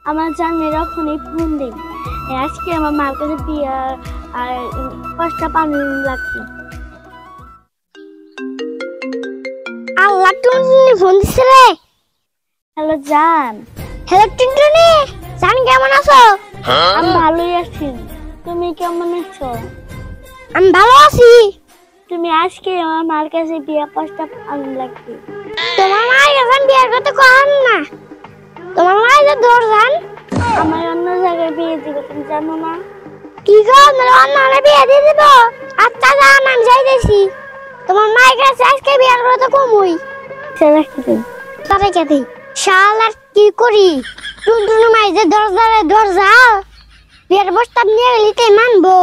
আমার জানের এখনই ফোন দিই। আজকে আমার মার কাছে বিয়ে আর 5টা পানি লাগবে। আল্লাহ টুনটুনি ফোন দিছে রে। হ্যালো জান। হ্যালো টুনটুনি, জান কেমন আছো? আমি ভালোই আছি, তুমি কেমন আছো? আমি ভালো আছি। তুমি আজকে আমার মার কাছে বিয়ে 5টা পানি লাগবে। তোমার মায়ের কাছে বিয়ের কথা কন না, তোমার মায়ের যে দৌড় জান। আমার অন্য জায়গায় বিয়ে দিবে, তুমি জানো না? কি গো, অন্য বিয়ে দিয়ে দিব? আচ্ছা জান, আমি যাইতেছি। তোমার মায়ের কাছে আজকে বিয়ের কথা কমই সেটা কি তারে কেটে শাল আর কি করি? টুনটুনি মাই যে দরজা বিয়ের প্রস্তাব নিয়ে গেলিতে মানবো?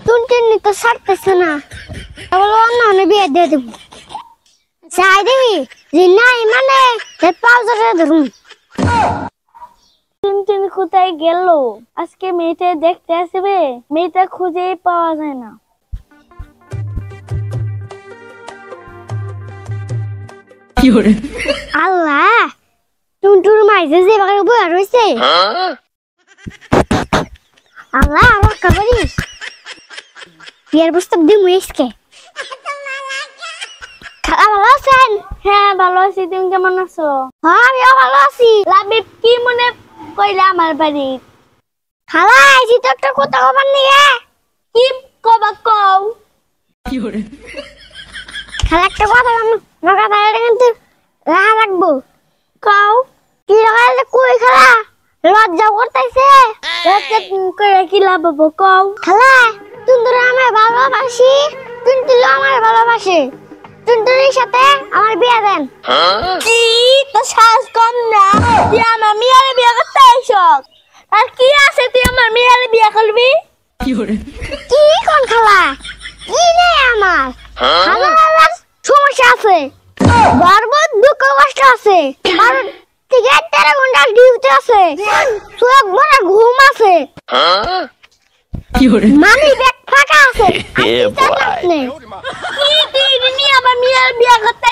টুনটুনি তো ছাড়তেছে না, বলো অন্য বিয়ে দিয়ে দেবো। চাই দেবি যে নাই মানে পাও ধরে ধরুন। টুনটুনি কোথায় গেল? আজকে মেয়েটা দেখতে আসবে, মেয়েটা খুঁজেই পাওয়া যায় না। আল্লাহ, টুনটুনি মাই যে বাগানে বয়া রয়েছে। আল্লাহ রক্ষা করিস, বিয়ের প্রস্তাব দিমু আজকে। খালা ভালো আছেন? হ্যাঁ ভালো আছি, তুমি কেমন আছো? হ্যাঁ আমিও ভালো আছি। লাবিব কি মনে কইলা আমার বাড়ি? খালা আইছি তো একটা কথা কবার নিয়ে। কি কবা কও? খালা একটা কথা কথা কিন্তু রাহা রাখবো। কও। কি লাগাইলে কই খালা? লজ্জা করতেছে। লজ্জা করে কি লাভ হবো কও? খালা টুনটুনি আমায় ভালোবাসি, টুনটুনি আমায় ভালোবাসে। টুনটুনির সাথে আমার বিয়ে দেন। কি তো সাহস কম না, তুই আমার মেয়ের বিয়ে করতে আইছস? আর কি আছে তুই আমার মেয়ের বিয়ে করবি? কি কোন খালা? কি নেই আমার খালার সমস্যা আছে, গর্ব দুঃখ কষ্ট আছে, 12 থেকে 13 ঘন্টা ডিউটি আছে, চোখ ভরা ঘুম আছে, মানি ব্যাগ ফাঁকা আছে। কি তুই নিয়ে আমার মেয়ের বিয়ে করতে